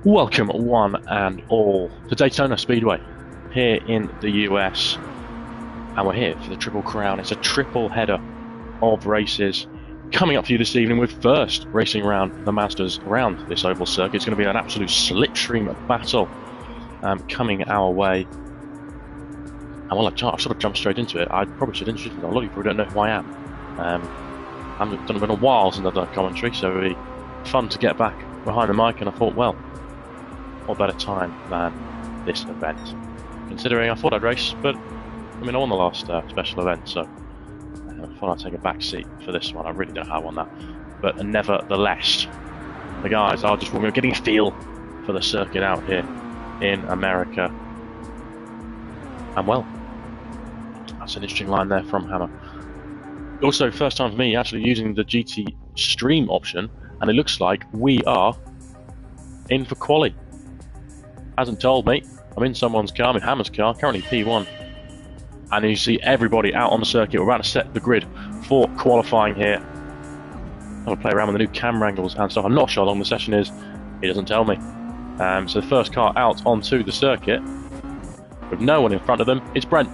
Welcome, one and all, to Daytona Speedway here in the US, and we're here for the Triple Crown. It's a triple header of races coming up for you this evening, with first racing around the Mazdas around this oval circuit. It's going to be an absolute slipstream battle coming our way. And well, I've sort of jumped straight into it. I probably should introduce myself. A lot of people don't know who I am. I haven't done it in a while since I've done commentary, so it'd be fun to get back behind the mic, and I thought, well, what better time than this event, considering I thought I'd race, but I mean I won the last special event, so I thought I'd take a back seat for this one. I really don't know how I won that, but nevertheless, the guys are just getting a feel for the circuit out here in America, and well, that's an interesting line there from Hammer. Also, first time for me actually using the GT stream option, and it looks like we are in for quali. Hasn't told me. I'm in someone's car, I'm in Hammer's car, currently P1. And you see everybody out on the circuit. We're about to set the grid for qualifying here. I'm going to play around with the new camera angles and stuff. I'm not sure how long the session is. He doesn't tell me. So the first car out onto the circuit, with no one in front of them, it's Brent.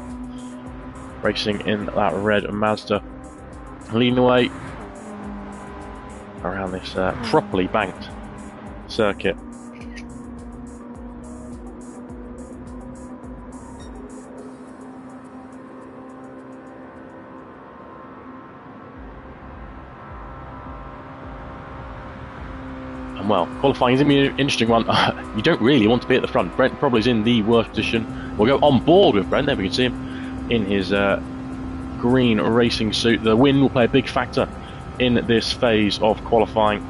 Racing in that red Mazda. Leading the way around this properly banked circuit. Well, qualifying is going to be an interesting one. You don't really want to be at the front. Brent probably is in the worst position. We'll go on board with Brent. There we can see him in his green racing suit. The wind will play a big factor in this phase of qualifying.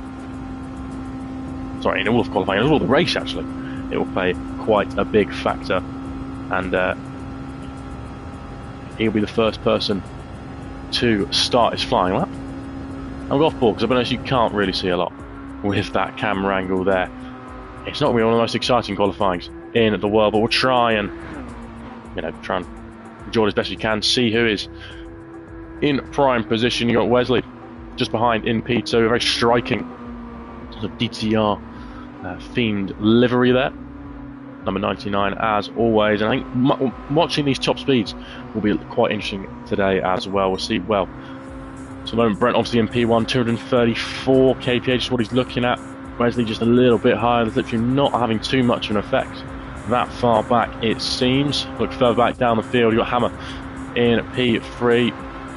Sorry, in all of qualifying, in all of the race actually. It will play quite a big factor. And he'll be the first person to start his flying lap. I'll go off board because I've been honest, you can't really see a lot with that camera angle there. It's not going to be one of the most exciting qualifyings in the world, but we'll try and try and enjoy it as best you can. See who is in prime position. You got Wesley just behind in P2, a very striking sort of DTR themed livery there. Number 99 as always, and I think watching these top speeds will be quite interesting today as well. We'll see. Well, so at the moment, Brent obviously in P1, 234 kph is what he's looking at. Wesley just a little bit higher. The slipstream not having too much of an effect that far back, it seems. Look further back down the field, you've got Hammer in P3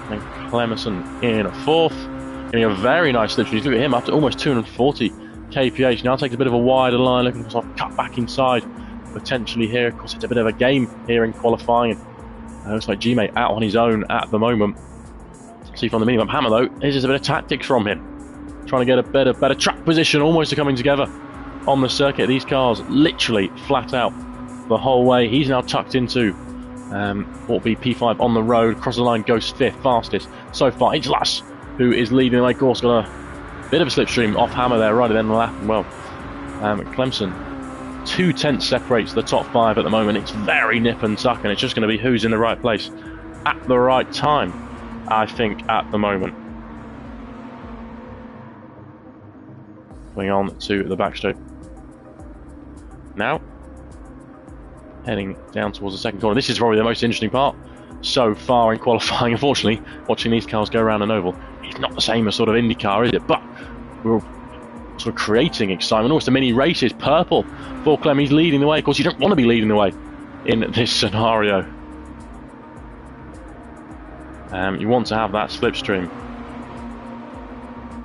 and Clemson in 4th. Getting a very nice slipstream. Look at him up to almost 240 kph. Now takes a bit of a wider line, looking for some cut back inside potentially here. Of course, it's a bit of a game here in qualifying. Looks like G-Mate out on his own at the moment. See from the minimap. Hammer though, this is a bit of tactics from him, trying to get a better track position, almost coming together on the circuit. These cars literally flat out the whole way. He's now tucked into what will be P5 on the road, across the line, goes 5th, fastest so far. It's Lass who is leading the way. Of course, got a bit of a slipstream off Hammer there right at the end of the lap. And well, Clemson 2/10 separates the top 5 at the moment. It's very nip and tuck, and it's just going to be who's in the right place at the right time, I think, at the moment. Going on to the backstraight now, heading down towards the second corner. This is probably the most interesting part so far in qualifying. Unfortunately, watching these cars go around an oval, it's not the same as sort of IndyCar, is it? But we're sort of creating excitement. Almost a mini race. Is purple for Clem. He's leading the way. Of course, you don't want to be leading the way in this scenario. You want to have that slipstream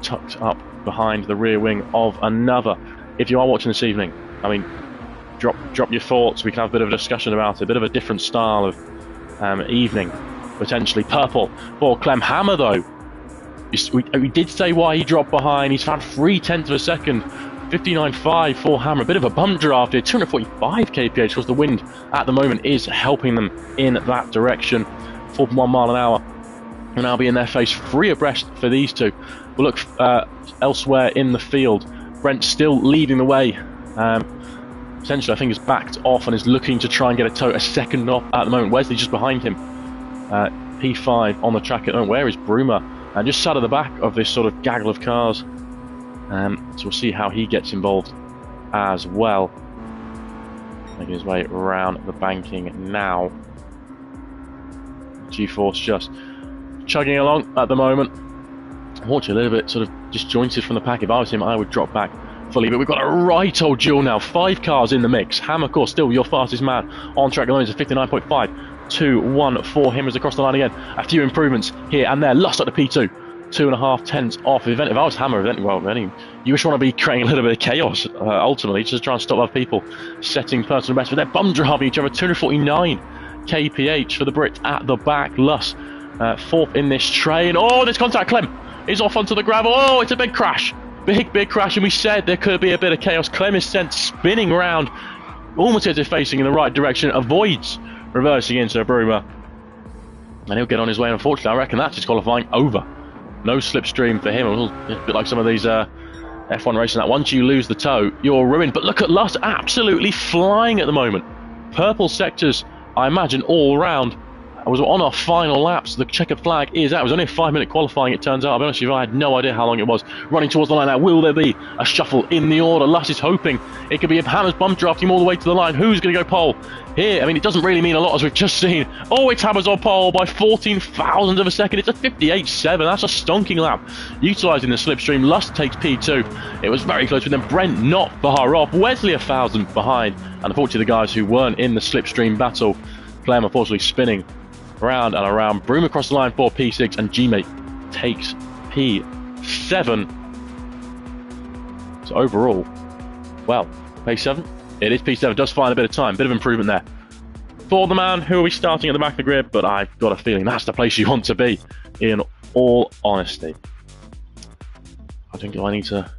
tucked up behind the rear wing of another. If you are watching this evening, I mean, drop your thoughts. We can have a bit of a discussion about it. A bit of a different style of evening, potentially. Purple for Clem. Hammer though, we did say why he dropped behind. He's found 3/10 of a second. 59.5 for Hammer. A bit of a bum draft here. 245 kph because the wind at the moment is helping them in that direction. 4.1 mile an hour. And now be in their face, 3 abreast for these two. We'll look elsewhere in the field. Brent still leading the way. Potentially, I think, is backed off and is looking to try and get a second off at the moment. Wesley just behind him. P5 on the track at the moment. Where is Broomer? And just sat at the back of this sort of gaggle of cars. So we'll see how he gets involved as well. Making his way around the banking now. G-Force just chugging along at the moment. Unfortunately, a little bit sort of disjointed from the pack. If I was him, I would drop back fully. But we've got a right old duel now. 5 cars in the mix. Hammer, of course, still your fastest man on track at the moment. It's 59.521 for him as across the line again. A few improvements here and there. Lust at the P2. 2.5 tenths off. If I was Hammer, you just want to be creating a little bit of chaos, ultimately, just to try and stop other people setting personal best. But they're bum driving each other. 249 kph for the Brit at the back. Lust fourth in this train. Oh, this contact. Clem is off onto the gravel. Oh, it's a big crash. Big crash. And we said there could be a bit of chaos. Clem is sent spinning round, almost as if facing in the right direction. Avoids reversing into Bruma. And he'll get on his way. Unfortunately, I reckon that's his qualifying over. No slipstream for him. A bit like some of these F1 racing, that once you lose the toe, you're ruined. But look at Lust, absolutely flying at the moment. Purple sectors, I imagine, all round. I was on our final laps. The checkered flag is out. It was only a 5-minute qualifying, it turns out. I'll be honest with you, I had no idea how long it was. Running towards the line now. Will there be a shuffle in the order? Lust is hoping it could be if Hammer's bump drafting him all the way to the line. Who's going to go pole here? I mean, it doesn't really mean a lot, as we've just seen. Oh, it's Hammer's on pole by 14 thousandths of a second. It's a 58.7. That's a stonking lap. Utilising the slipstream. Lust takes P2. It was very close, but then Brent not far off. Wesley 1,000 behind. And unfortunately, the guys who weren't in the slipstream battle, Clem unfortunately spinning round and around. Broom across the line for P6, and G-Mate takes P7. So overall, well, P7? It is P7. Does find a bit of time, bit of improvement there for the man who will be starting at the back of the grid, but I've got a feeling that's the place you want to be, in all honesty. I think I need to...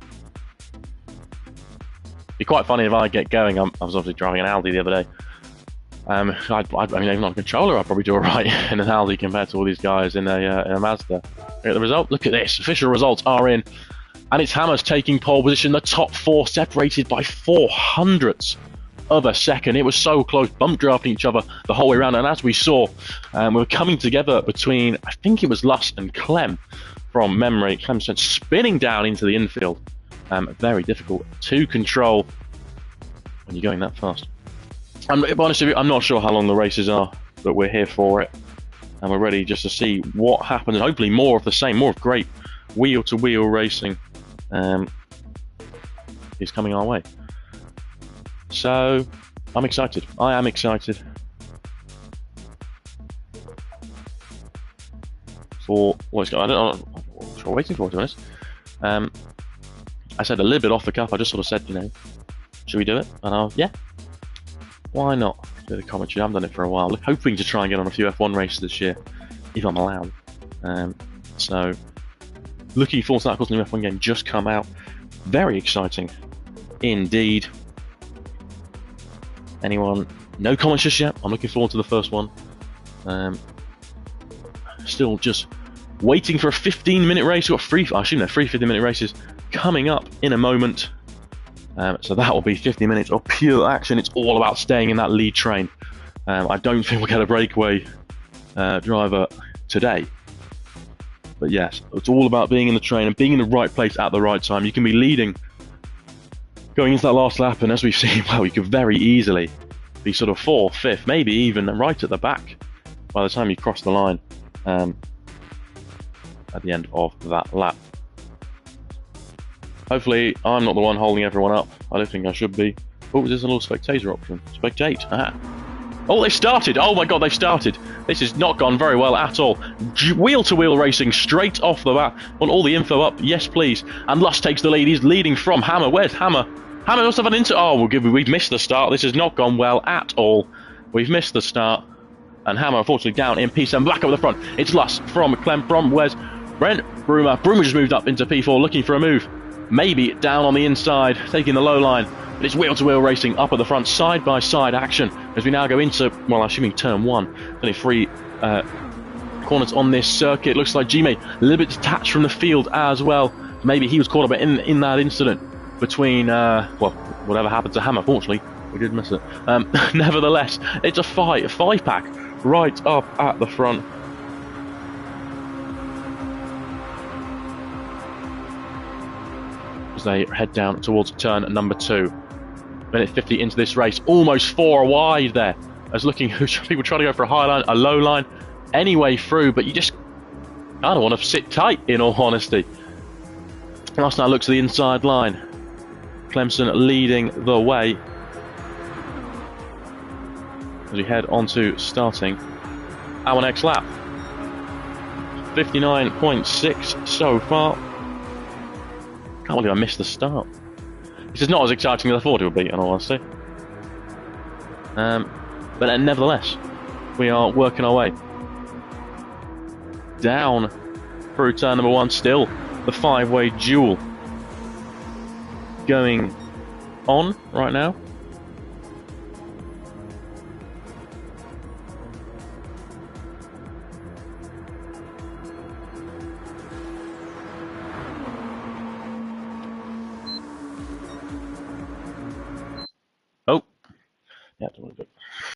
It'd be quite funny if I get going. I was obviously driving an Audi the other day. I mean, even on a controller, I'd probably do alright in an Audi compared to all these guys in a Mazda. Look at the result. Look at this. Official results are in. And it's Hammer's taking pole position. The top 4 separated by 400ths of a second. It was so close, bump drafting each other the whole way around. And as we saw, we were coming together between, I think it was Lust and Clem from memory. Clem spinning down into the infield. Very difficult to control when you're going that fast. Honestly, I'm not sure how long the races are, but we're here for it. And we're ready just to see what happens. And hopefully more of the same, more of great wheel-to-wheel racing is coming our way. So, I'm excited. I am excited for what's going on. I don't know what we're waiting for, to be honest. I said a little bit off the cuff. I just sort of said, should we do it? And yeah. Why not? Do the commentary. I haven't done it for a while. Hoping to try and get on a few F1 races this year, if I'm allowed. So, looking forward to that. Of course, the new F1 game just come out. Very exciting, indeed. Anyone? No comments just yet. I'm looking forward to the first one. Still just waiting for a 15-minute race. We've got I assume they're 3 15-minute races coming up in a moment. So that will be 50 minutes of pure action. It's all about staying in that lead train. I don't think we'll get a breakaway driver today. But yes, it's all about being in the train and being in the right place at the right time. You can be leading going into that last lap, and as we've seen, well, you could very easily be sort of 4th, 5th, maybe even right at the back by the time you cross the line at the end of that lap. Hopefully, I'm not the one holding everyone up. I don't think I should be. Oh, there's a little spectator option. Spectate. Ah. Oh, they've started. Oh my god, they've started. This has not gone very well at all. Wheel-to-wheel racing straight off the bat. Want all the info up? Yes, please. And Lust takes the lead. He's leading from Hammer. Where's Hammer? Hammer must have an into. Oh, we've missed the start. This has not gone well at all. We've missed the start. And Hammer, unfortunately, down in P7. Back over the front. It's Lust from Clem. From where's Brent? Bruma. Bruma just moved up into P4, looking for a move. Maybe down on the inside, taking the low line. But it's wheel-to-wheel racing up at the front, side-by-side action as we now go into, well, I'm assuming turn 1. Only 3 corners on this circuit. Looks like G-Mate a little bit detached from the field as well. Maybe he was caught up in that incident between, well, whatever happened to Hammer. Fortunately, we did miss it. Nevertheless, it's a 5-pack right up at the front. As they head down towards turn number 2. Minute 50 into this race, almost 4 wide there. As looking, people trying to go for a high line, a low line, any way through, but you just kind of want to sit tight, in all honesty. Last night, look to the inside line. Clemson leading the way as we head on to starting our next lap. 59.6 so far. Can't believe I missed the start. This is not as exciting as I thought it would be, in all honesty. But nevertheless, we are working our way down through turn number 1. Still the 5-way duel going on right now. Oh, yeah,